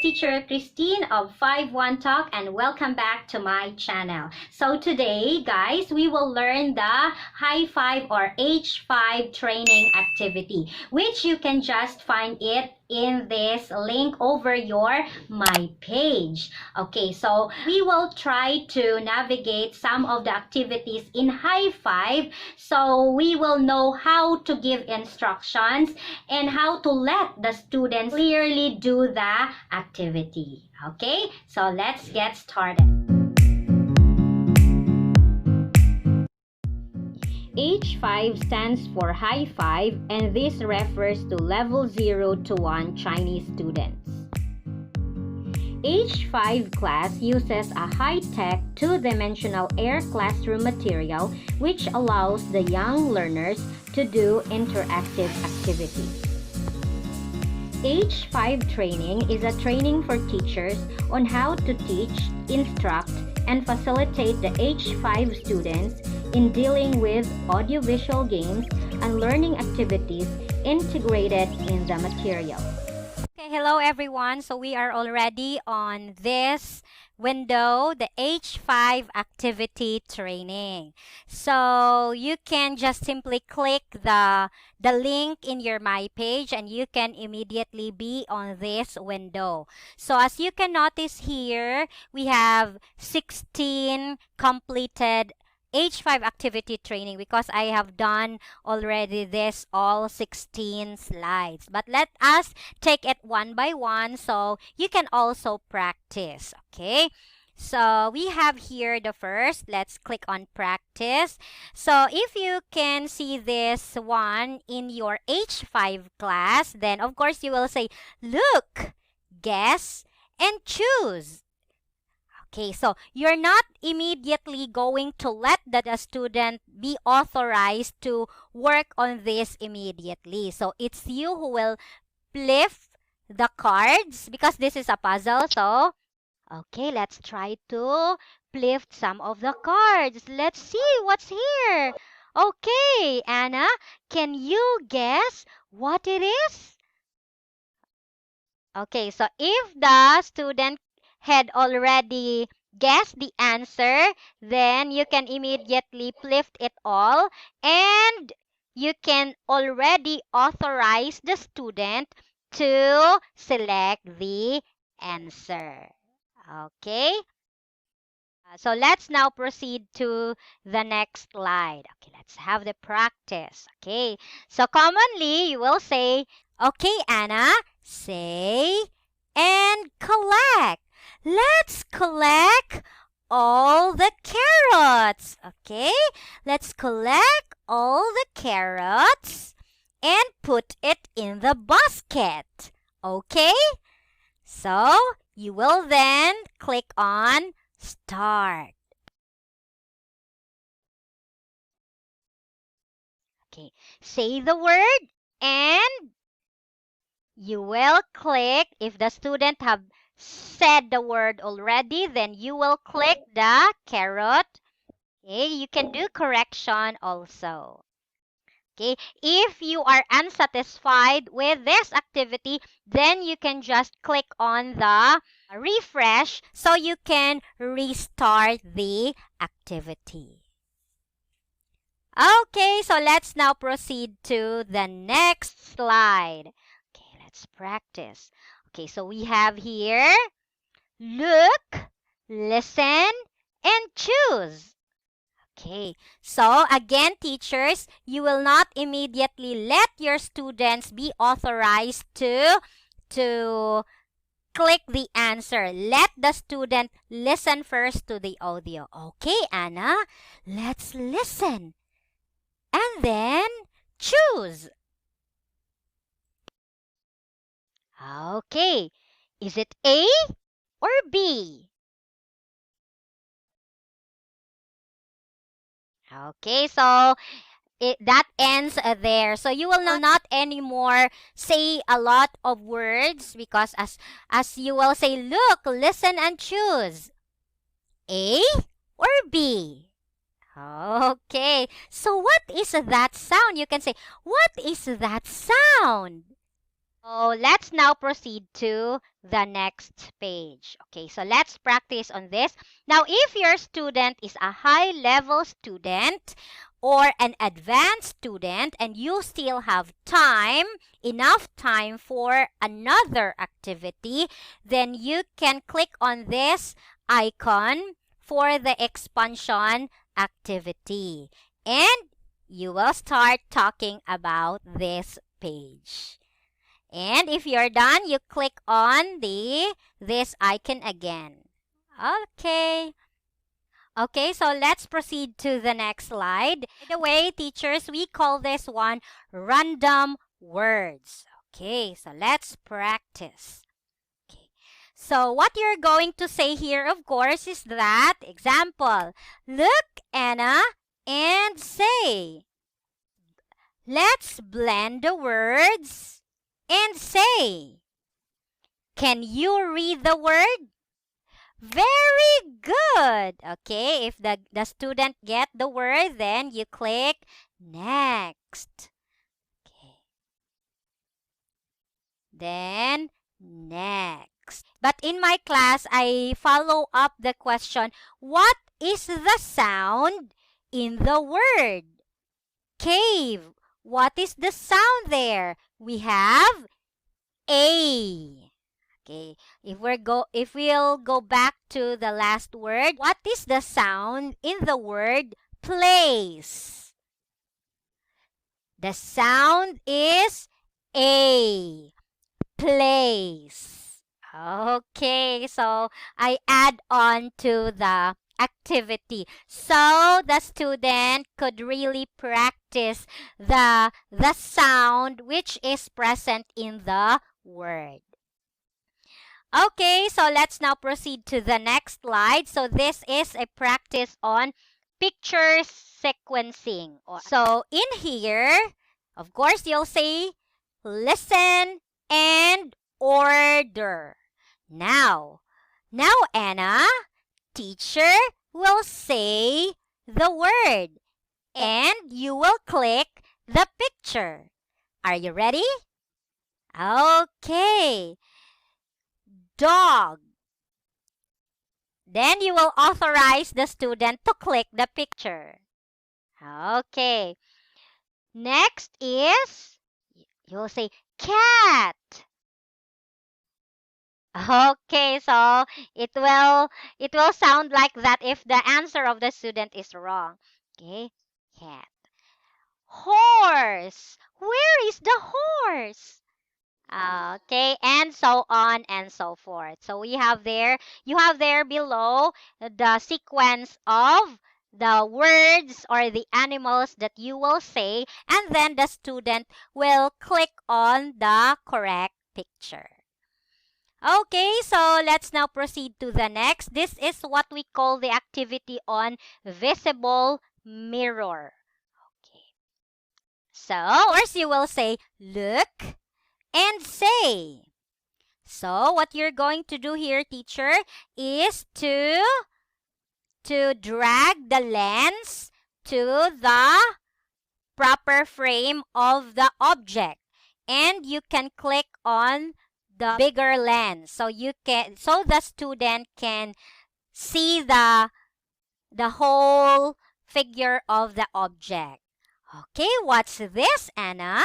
teacher Kristine of 5-1 Talk, and welcome back to my channel. So today, guys, we will learn the high five or H5 training activity, which you can just find it in this link over your my page. Okay, so we will try to navigate some of the activities in high five, so we will know how to give instructions and how to let the students clearly do the activity. Okay, so let's get started. H5 stands for high five, and this refers to level 0 to 1 Chinese students. H5 class uses a high-tech two-dimensional air classroom material which allows the young learners to do interactive activities. H5 training is a training for teachers on how to teach, instruct, and facilitate the H5 students in dealing with audiovisual games and learning activities integrated in the material. Okay, hello everyone. So we are already on this window, the H5 activity training. So you can just simply click the link in your my page and you can immediately be on this window. So as you can notice here, we have 16 completed H5 activity training because I have done already this all 16 slides. But let us take it one by one so you can also practice. Okay, so we have here the first. Let's click on practice. So if you can see this one in your H5 class, then of course you will say look, guess, and choose. Okay, so you're not immediately going to let the student be authorized to work on this immediately. So it's you who will flip the cards because this is a puzzle. So, okay, let's try to flip some of the cards. Let's see what's here. Okay, Anna, can you guess what it is? Okay, so if the student had already guessed the answer, then you can immediately flip it all and you can already authorize the student to select the answer. Okay? So let's now proceed to the next slide. Okay, let's have the practice. Okay, so commonly you will say, okay, Anna, say and collect. Let's collect all the carrots. Okay, let's collect all the carrots and put it in the basket. Okay, so you will then click on start. Okay, say the word and you will click. If the student have said the word already, then you will click the carrot. Okay, you can do correction also. Okay, if you are unsatisfied with this activity, then you can just click on the refresh so you can restart the activity. Okay, so let's now proceed to the next slide. Okay, let's practice. Okay, so we have here look, listen, and choose. Okay, so again, teachers, you will not immediately let your students be authorized to click the answer. Let the student listen first to the audio. Okay, Anna, let's listen and then choose. Okay, is it A or B? Okay, so that ends there. So you will not anymore say a lot of words because as you will say, look, listen, and choose. A or B? Okay, so what is that sound? You can say, what is that sound? So let's now proceed to the next page. Okay, so let's practice on this. Now, if your student is a high-level student or an advanced student and you still have time, enough time for another activity, then you can click on this icon for the expansion activity. And you will start talking about this page. And if you're done, you click on this icon again. Okay. Okay, so let's proceed to the next slide. By the way, teachers, we call this one random words. Okay, so let's practice. Okay. So what you're going to say here, of course, is that, example, look, Anna, and say. Let's blend the words and say. Can you read the word? Very good. Okay, if the student get the word, then you click next. Okay. Then next. But in my class, I follow up the question, what is the sound in the word? Cave. What is the sound there? We have A. Okay, if we'll go back to the last word, what is the sound in the word place? The sound is A. Place. Okay, so I add on to the activity so the student could really practice the sound which is present in the word. Okay, so let's now proceed to the next slide. So this is a practice on picture sequencing. So in here, of course, you'll say listen and order. Now Anna, teacher will say the word and you will click the picture. Are you ready? Okay. Dog. Then you will authorize the student to click the picture. Okay. Next is, you'll say cat. Okay, so it will sound like that if the answer of the student is wrong. Okay, cat. Horse. Where is the horse? Okay, and so on and so forth. So you have there below the sequence of the words or the animals that you will say, and then the student will click on the correct picture. Okay, so let's now proceed to the next. This is what we call the activity on visible mirror. Okay. So, first you will say, look, and say. So what you're going to do here, teacher, is to drag the lens to the proper frame of the object, and you can click on the bigger lens so the student can see the whole figure of the object. Okay, what's this, Anna?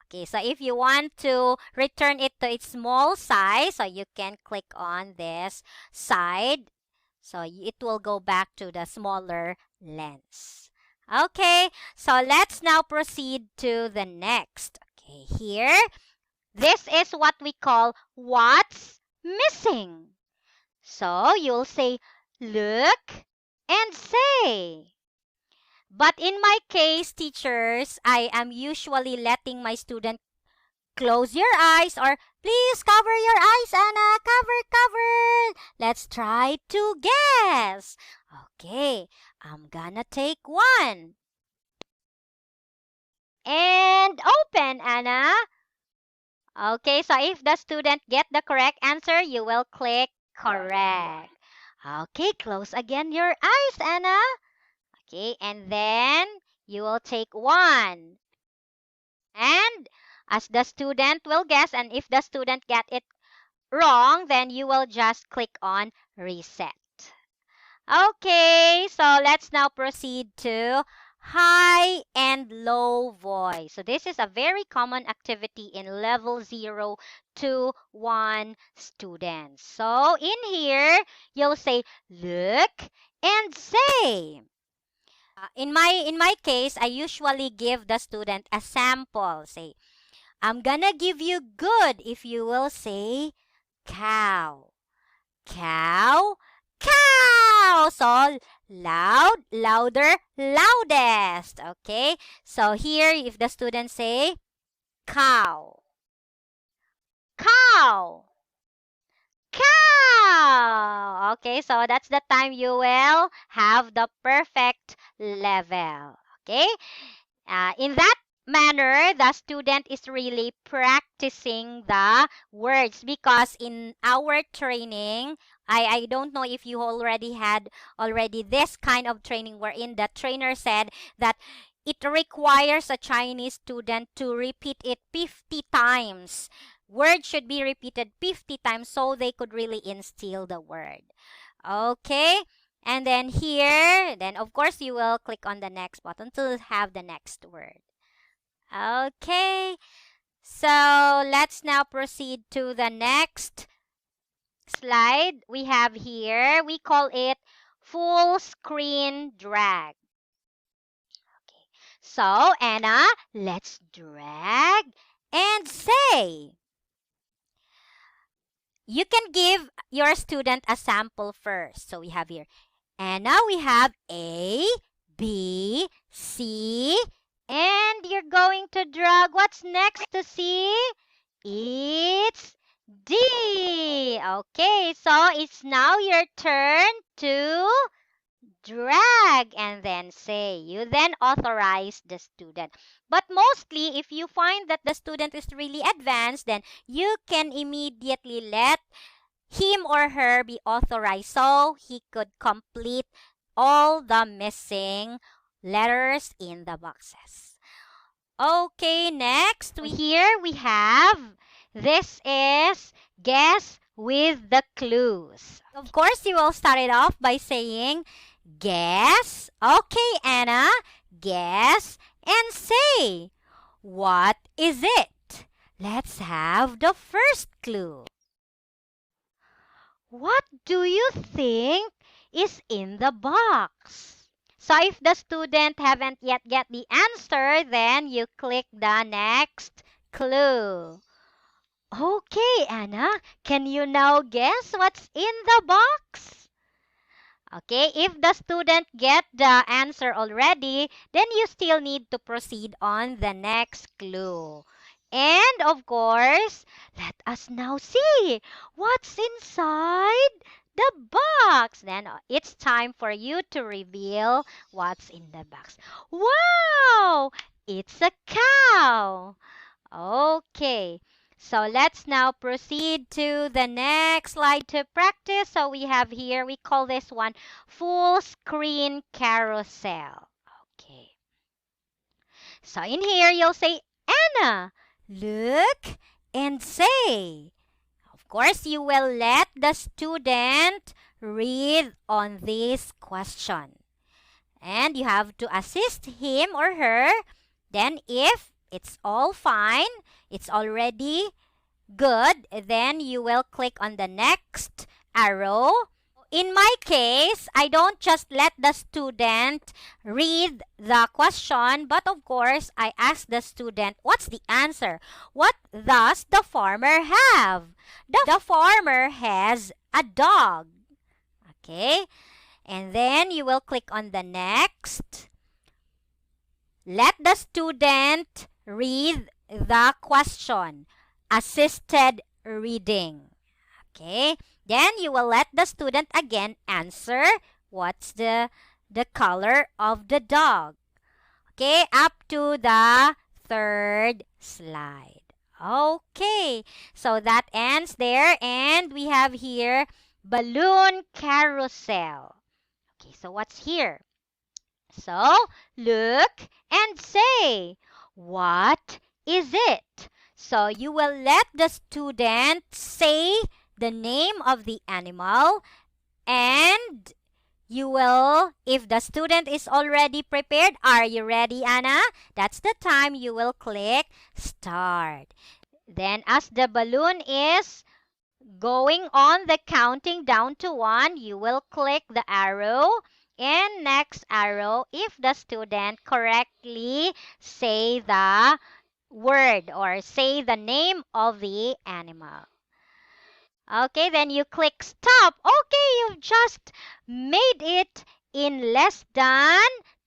Okay, so if you want to return it to its small size, so you can click on this side. So it will go back to the smaller lens. Okay, so let's now proceed to the next. Okay, here, this is what we call what's missing. So you'll say, look and say. But in my case, teachers, I am usually letting my student close your eyes or please cover your eyes, Anna. Cover. Let's try to guess. Okay, I'm gonna take one. And open, Anna. Okay, so if the student get the correct answer, you will click correct. Okay, close again your eyes, Anna. Okay, and then you will take one. And as the student will guess, and if the student get it wrong, then you will just click on reset. Okay, so let's now proceed to high and low voice. So this is a very common activity in level 0 to 1 students. So in here, you'll say look and say. In my case, I usually give the student a sample. Say, I'm gonna give you good if you will say cow. Cow, cow. So loud, louder, loudest. Okay. So here, if the students say cow, cow, cow. Okay. So that's the time you will have the perfect level. Okay. In that manner, the student is really practicing the words, because in our training, I don't know if you already had this kind of training wherein the trainer said that it requires a Chinese student to repeat it 50 times. Words should be repeated 50 times so they could really instill the word. Okay? And then here, then of course you will click on the next button to have the next word. Okay, so let's now proceed to the next slide. We have here, we call it full screen drag. Okay, so Anna, let's drag and say. You can give your student a sample first. So we have here, and now we have A, B, C, and you're going to drag. What's next to C? It's D. Okay, so it's now your turn to drag and then say. You then authorize the student. But mostly, if you find that the student is really advanced, then you can immediately let him or her be authorized so he could complete all the missing letters in the boxes. Okay, next here we have, this is guess with the clues. Of course, you will start it off by saying guess. Okay, Anna, guess and say. What is it? Let's have the first clue. What do you think is in the box? So if the student haven't yet get the answer, then you click the next clue. Okay, Anna, can you now guess what's in the box? Okay, if the student get the answer already, then you still need to proceed on the next clue. And of course, let us now see what's inside the box. Then it's time for you to reveal what's in the box. Wow! It's a cow. Okay. So let's now proceed to the next slide to practice. So we have here, we call this one full screen carousel. Okay. So in here, you'll say, Anna, look and say. Of course, you will let the student read on this question. And you have to assist him or her. Then if it's all fine, it's already good, then you will click on the next arrow. In my case, I don't just let the student read the question, but of course, I ask the student, what's the answer? What does the farmer have? The farmer has a dog. Okay? And then you will click on the next. Let the student read the question. Assisted reading. Okay? Then you will let the student again answer what's the color of the dog. Okay? Up to the third slide. Okay. So that ends there. And we have here balloon carousel. Okay, so what's here? So, look and say, what is it? So you will let the student say the name of the animal, and you will, if the student is already prepared, are you ready, Anna? That's the time you will click start. Then as the balloon is going on the counting down to 1, you will click the arrow and next arrow if the student correctly say the word or say the name of the animal. Okay, then you click stop. Okay, you've just made it in less than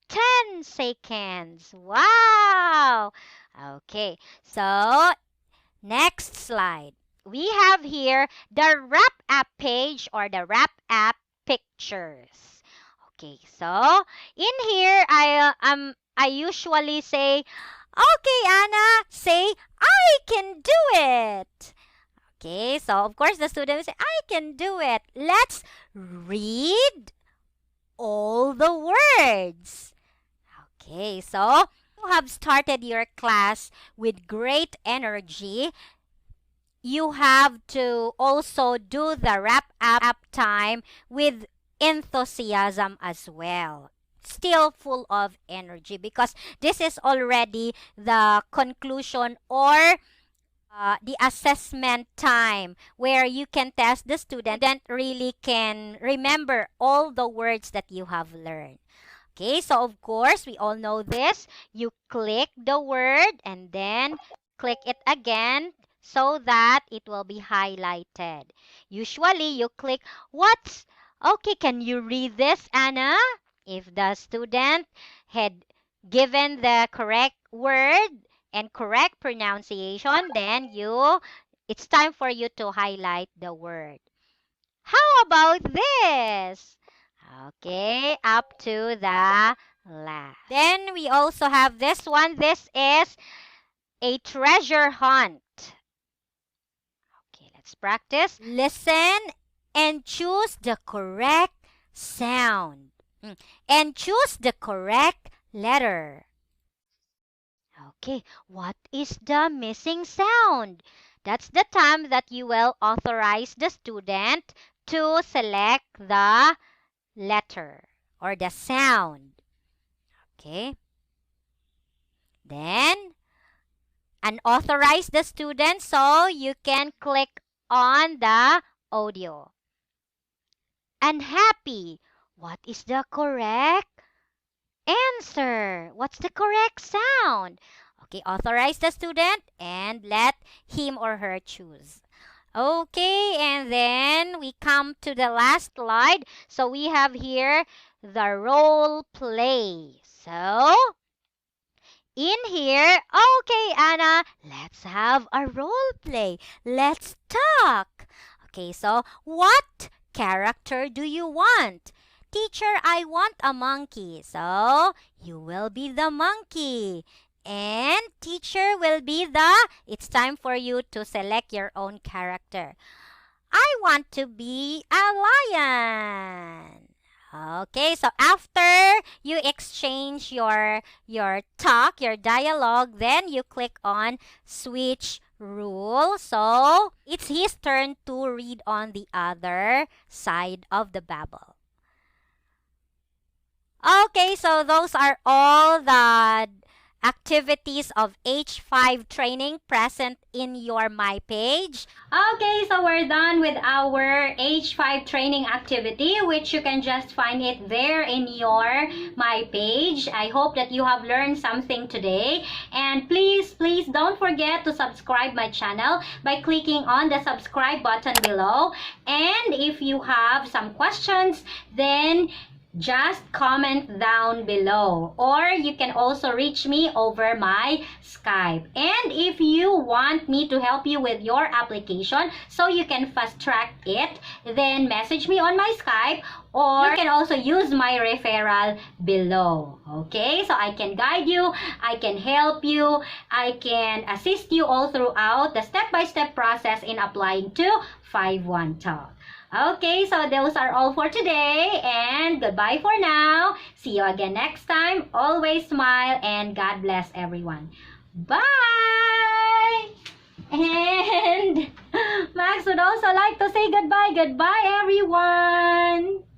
10 seconds. Wow! Okay, so next slide. We have here the wrap up page or the wrap up pictures. Okay, so in here I usually say, okay, Anna, say I can do it. Okay, so of course the student will say, I can do it. Let's read all the words. Okay, so you have started your class with great energy. You have to also do the wrap up time with enthusiasm as well. Still full of energy because this is already the conclusion or the assessment time where you can test the student really can remember all the words that you have learned. Okay, so of course, we all know this. You click the word and then click it again so that it will be highlighted. Usually, you click what's... Okay, can you read this, Anna? If the student had given the correct word and correct pronunciation, then it's time for you to highlight the word. How about this? Okay, up to the last. Then we also have this one. This is a treasure hunt. Okay, let's practice. Listen and choose the correct sound. And choose the correct letter. Okay, what is the missing sound? That's the time that you will authorize the student to select the letter or the sound. Okay. Then, unauthorize the student so you can click on the audio. Unhappy. What is the correct answer? What's the correct sound? Okay, authorize the student and let him or her choose. Okay, and then we come to the last slide. So we have here the role play. So in here, okay, Anna, let's have a role play. Let's talk. Okay, so what character do you want? Teacher, I want a monkey. So you will be the monkey. And teacher will be it's time for you to select your own character. I want to be a lion. Okay, so after you exchange your talk, your dialogue, then you click on switch rule. So it's his turn to read on the other side of the babble. Okay, so those are all the activities of H5 training present in your My Page. Okay, so we're done with our H5 training activity, which you can just find it there in your My Page. I hope that you have learned something today. And please don't forget to subscribe my channel by clicking on the subscribe button below. And if you have some questions, then just comment down below, or you can also reach me over my Skype. And if you want me to help you with your application so you can fast track it, then message me on my Skype, or you can also use my referral below. Okay, so I can guide you, I can help you, I can assist you all throughout the step-by-step process in applying to 5-1 Talk. Okay, so those are all for today, and goodbye for now. See you again next time. Always smile, and God bless everyone. Bye! And Max would also like to say goodbye. Goodbye, everyone.